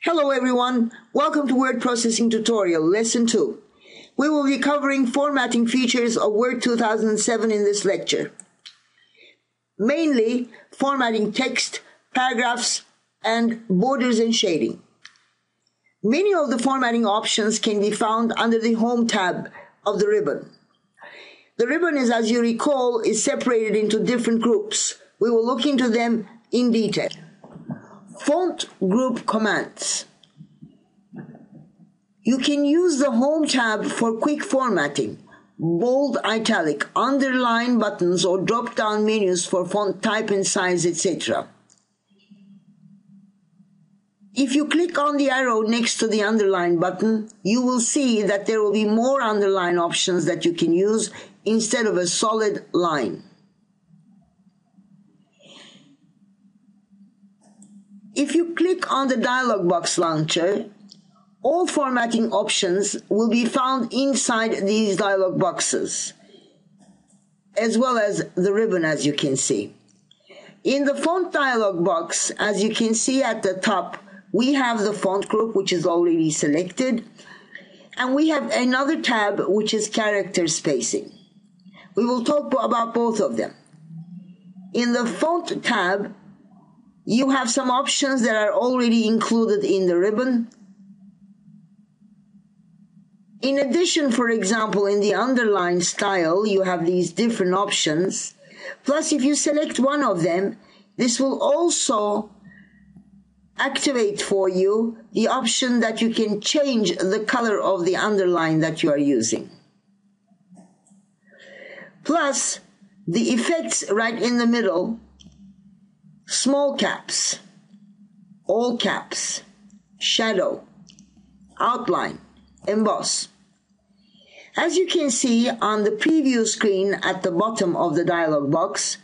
Hello everyone, welcome to Word Processing Tutorial, Lesson 2. We will be covering formatting features of Word 2007 in this lecture. Mainly formatting text, paragraphs, and borders and shading. Many of the formatting options can be found under the Home tab of the ribbon. The ribbon is, as you recall, is separated into different groups. We will look into them in detail. Font group commands. You can use the Home tab for quick formatting, bold, italic, underline buttons, or drop-down menus for font type and size, etc. If you click on the arrow next to the underline button, you will see that there will be more underline options that you can use instead of a solid line. If you click on the dialog box launcher, all formatting options will be found inside these dialog boxes, as well as the ribbon, as you can see. In the font dialog box, as you can see at the top, we have the font group, which is already selected, and we have another tab, which is character spacing. We will talk about both of them. In the font tab, you have some options that are already included in the ribbon. In addition, for example, in the underline style, you have these different options. Plus, if you select one of them, this will also activate for you the option that you can change the color of the underline that you are using. Plus, the effects right in the middle: small caps, all caps, shadow, outline, emboss. As you can see on the preview screen at the bottom of the dialog box,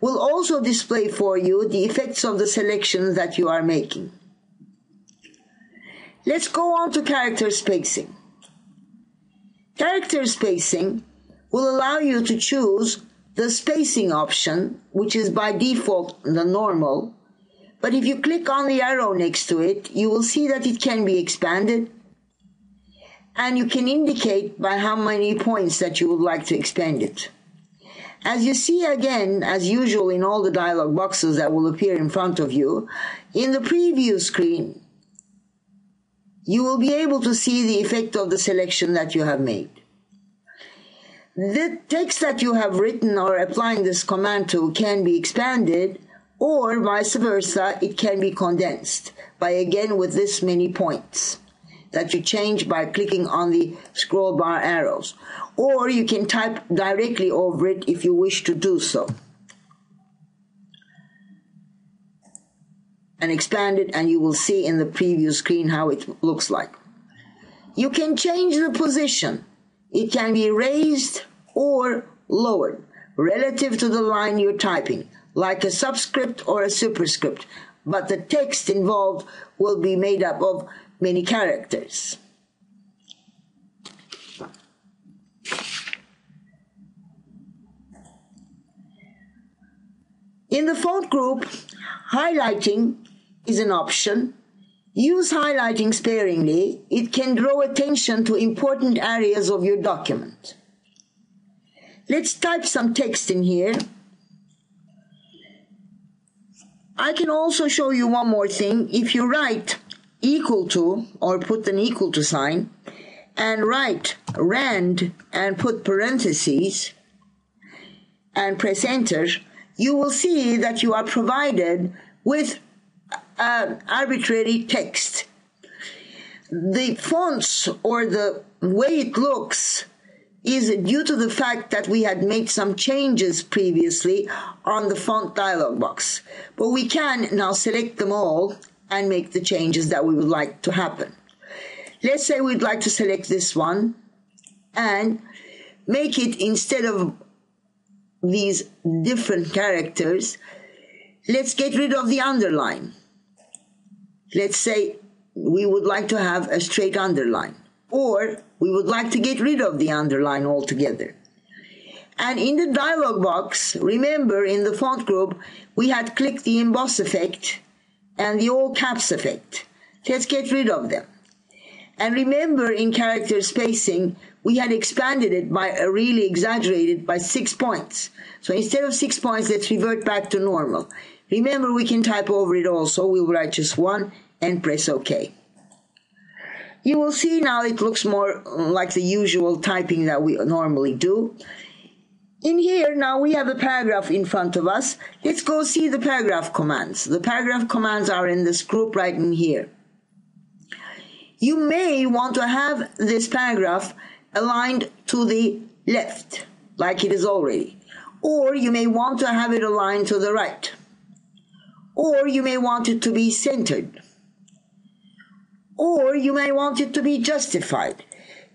will also display for you the effects of the selections that you are making. Let's go on to character spacing. Character spacing will allow you to choose the spacing option, which is by default the normal, but if you click on the arrow next to it, you will see that it can be expanded, and you can indicate by how many points that you would like to expand it. As you see again, as usual in all the dialog boxes that will appear in front of you, in the preview screen, you will be able to see the effect of the selection that you have made. The text that you have written or applying this command to can be expanded, or vice versa, it can be condensed by, again, with this many points that you change by clicking on the scroll bar arrows. Or you can type directly over it if you wish to do so. And expand it, and you will see in the preview screen how it looks like. You can change the position. It can be raised or lowered relative to the line you're typing, like a subscript or a superscript, but the text involved will be made up of many characters. In the font group, highlighting is an option. Use highlighting sparingly. It can draw attention to important areas of your document. Let's type some text in here. I can also show you one more thing. If you write equal to, or put an equal to sign, and write rand and put parentheses and press enter, you will see that you are provided with arbitrary text. The fonts, or the way it looks, is due to the fact that we had made some changes previously on the font dialog box. But we can now select them all and make the changes that we would like to happen. Let's say we'd like to select this one and make it, instead of these different characters, let's get rid of the underline. Let's say we would like to have a straight underline, or we would like to get rid of the underline altogether. And in the dialog box, remember, in the font group, we had clicked the emboss effect and the all caps effect. Let's get rid of them. And remember, in character spacing, we had expanded it by really exaggerated by 6 points. So instead of 6 points, let's revert back to normal. Remember, we can type over it also. We'll write just 1 and press OK. You will see now it looks more like the usual typing that we normally do. In here, now we have a paragraph in front of us. Let's go see the paragraph commands. The paragraph commands are in this group right in here. You may want to have this paragraph aligned to the left, like it is already. Or you may want to have it aligned to the right. Or you may want it to be centered. Or you may want it to be justified.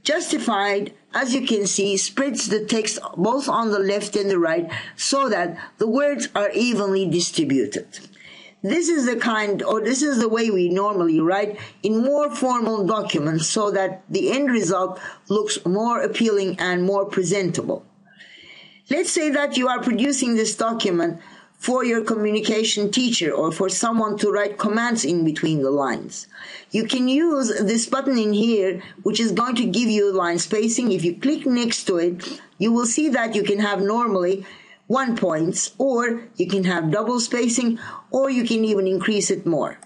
Justified, as you can see, spreads the text both on the left and the right so that the words are evenly distributed. This is the way we normally write in more formal documents so that the end result looks more appealing and more presentable. Let's say that you are producing this document for your communication teacher or for someone to write commands in between the lines. You can use this button in here, which is going to give you line spacing. If you click next to it, you will see that you can have normally 1 point, or you can have double spacing, or you can even increase it more.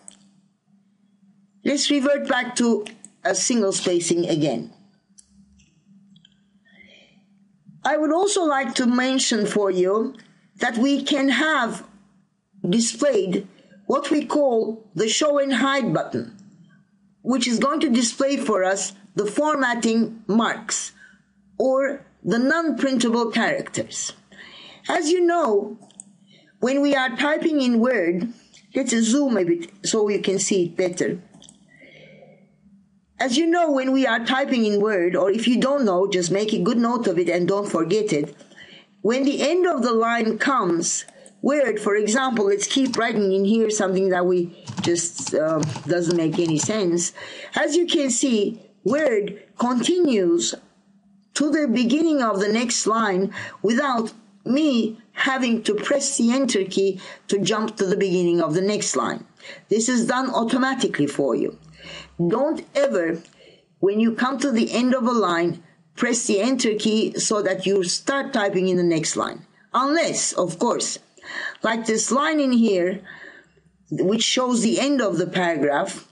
Let's revert back to a single spacing again. I would also like to mention for you that we can have displayed what we call the show and hide button, which is going to display for us the formatting marks or the non-printable characters. As you know, when we are typing in Word, let's zoom a bit so you can see it better. As you know, when we are typing in Word, or if you don't know, just make a good note of it and don't forget it. When the end of the line comes, Word, for example, let's keep writing in here something that we just doesn't make any sense. As you can see, Word continues to the beginning of the next line without me having to press the Enter key to jump to the beginning of the next line. This is done automatically for you. Don't ever, when you come to the end of a line, press the Enter key so that you start typing in the next line. Unless, of course, like this line in here, which shows the end of the paragraph,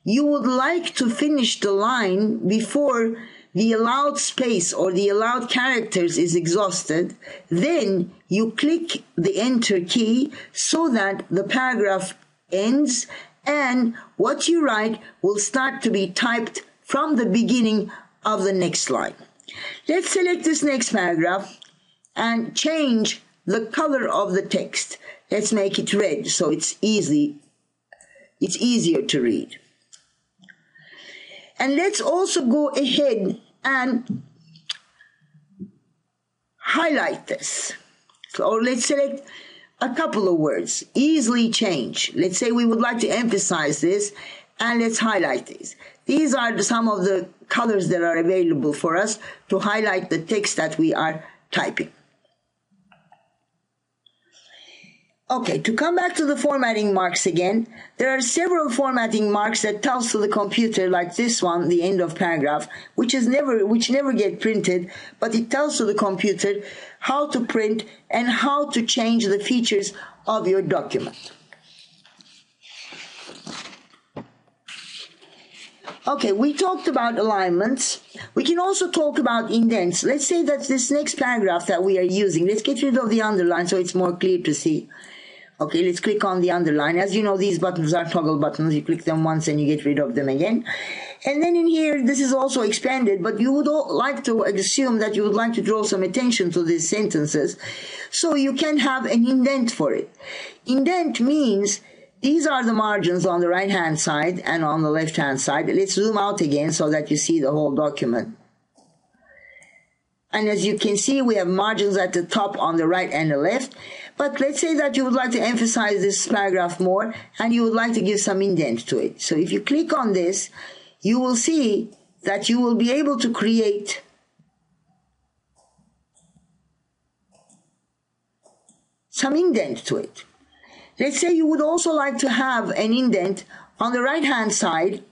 you would like to finish the line before the allowed space or the allowed characters is exhausted, then you click the Enter key so that the paragraph ends and what you write will start to be typed from the beginning of the next line. Let's select this next paragraph and change the color of the text. Let's make it red so it's easier to read. And let's also go ahead and highlight this. Or let's select a couple of words, easily change. Let's say we would like to emphasize this, and let's highlight these. These are some of the colors that are available for us to highlight the text that we are typing. Okay, to come back to the formatting marks again, there are several formatting marks that tells to the computer, like this one, the end of paragraph, which never get printed, but it tells to the computer how to print and how to change the features of your document. Okay, we talked about alignments. We can also talk about indents. Let's say that this next paragraph that we are using, let's get rid of the underline so it's more clear to see. Okay, let's click on the underline. As you know, these buttons are toggle buttons. You click them once and you get rid of them again. And then in here, this is also expanded, but you would like to assume that you would like to draw some attention to these sentences. So you can have an indent for it. Indent means these are the margins on the right-hand side and on the left-hand side. Let's zoom out again so that you see the whole document. And as you can see, we have margins at the top on the right and the left. But let's say that you would like to emphasize this paragraph more and you would like to give some indent to it. So if you click on this, you will see that you will be able to create some indent to it. Let's say you would also like to have an indent on the right hand side,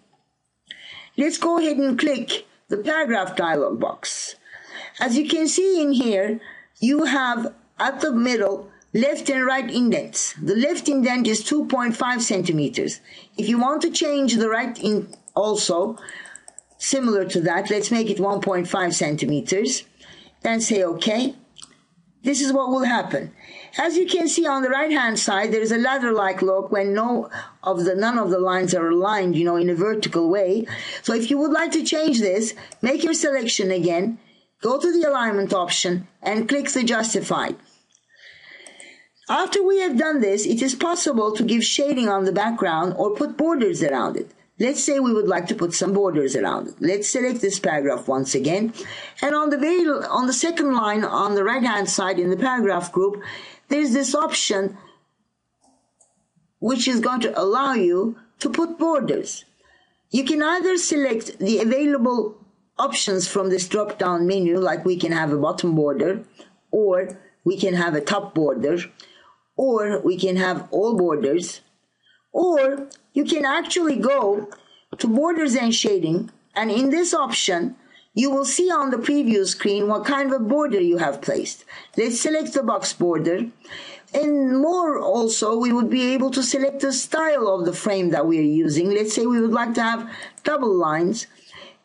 let's go ahead and click the paragraph dialog box. As you can see in here, you have at the middle left and right indents. The left indent is 2.5 centimeters. If you want to change the right indent also, similar to that, let's make it 1.5 centimeters. Then say OK. This is what will happen. As you can see on the right hand side, there is a ladder-like look when none of the lines are aligned, in a vertical way. So if you would like to change this, make your selection again, go to the alignment option and click the justify. After we have done this, it is possible to give shading on the background or put borders around it. Let's say we would like to put some borders around it. Let's select this paragraph once again. And on the second line on the right hand side in the paragraph group, there's this option which is going to allow you to put borders. You can either select the available options from this drop down menu, like we can have a bottom border, or we can have a top border, or we can have all borders, or you can actually go to borders and shading, and in this option you will see on the preview screen what kind of a border you have placed. Let's select the box border, and more also we would be able to select the style of the frame that we are using. Let's say we would like to have double lines,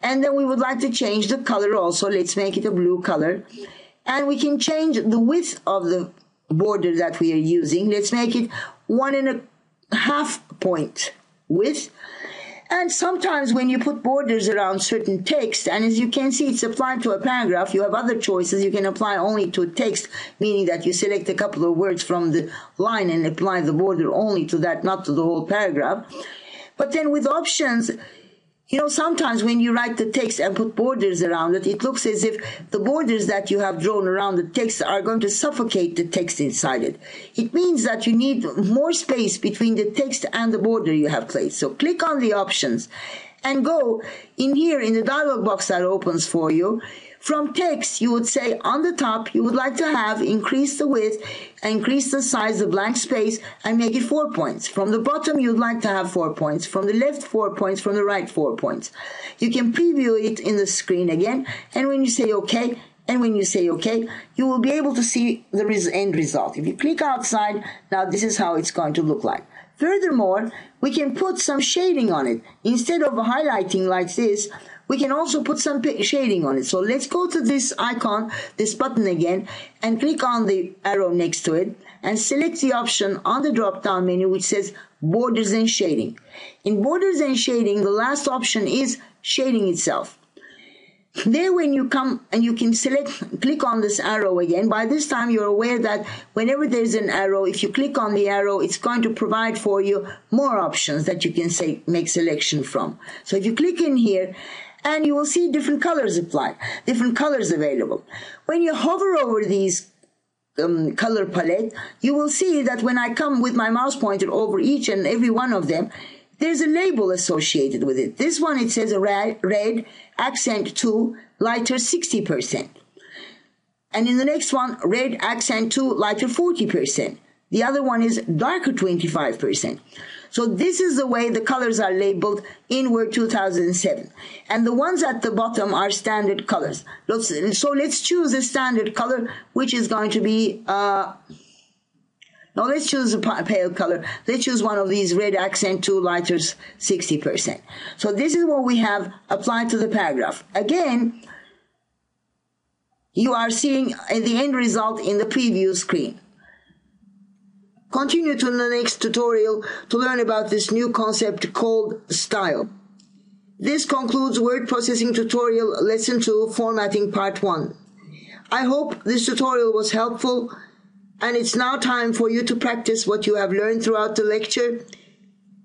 and then we would like to change the color also. Let's make it a blue color, and we can change the width of the border that we are using. Let's make it 1.5 point width. And sometimes when you put borders around certain text, and as you can see it's applied to a paragraph, you have other choices. You can apply only to text, meaning that you select a couple of words from the line and apply the border only to that, not to the whole paragraph. But then with options, sometimes when you write the text and put borders around it, it looks as if the borders that you have drawn around the text are going to suffocate the text inside it. It means that you need more space between the text and the border you have placed. So click on the options and go in here in the dialog box that opens for you. From text, you would say on the top, you would like to have increase the width, increase the size of blank space, and make it 4 points. From the bottom, you'd like to have 4 points. From the left, 4 points. From the right, 4 points. You can preview it in the screen again, and when you say OK, you will be able to see the end result. If you click outside, now this is how it's going to look like. Furthermore, we can put some shading on it. Instead of highlighting like this, we can also put some shading on it. So let's go to this icon, this button again, and click on the arrow next to it and select the option on the drop-down menu which says Borders and Shading. In Borders and Shading, the last option is shading itself. There when you come and you can click on this arrow again. By this time you're aware that whenever there's an arrow, if you click on the arrow, it's going to provide for you more options that you can make selection from. So if you click in here, and you will see different colors applied, different colors available. When you hover over these color palette, you will see that when I come with my mouse pointer over each and every one of them, there's a label associated with it. This one, it says red, accent 2, lighter 60%. And in the next one, red, accent 2, lighter 40%. The other one is darker 25%. So this is the way the colors are labeled in Word 2007. And the ones at the bottom are standard colors. So let's choose a standard color, which is going to be, let's choose a pale color. Let's choose one of these red accent 2 lighters 60%. So this is what we have applied to the paragraph. Again, you are seeing the end result in the preview screen. Continue to the next tutorial to learn about this new concept called style. This concludes Word Processing Tutorial Lesson 2 Formatting Part 1. I hope this tutorial was helpful, and it's now time for you to practice what you have learned throughout the lecture.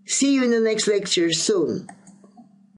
See you in the next lecture soon.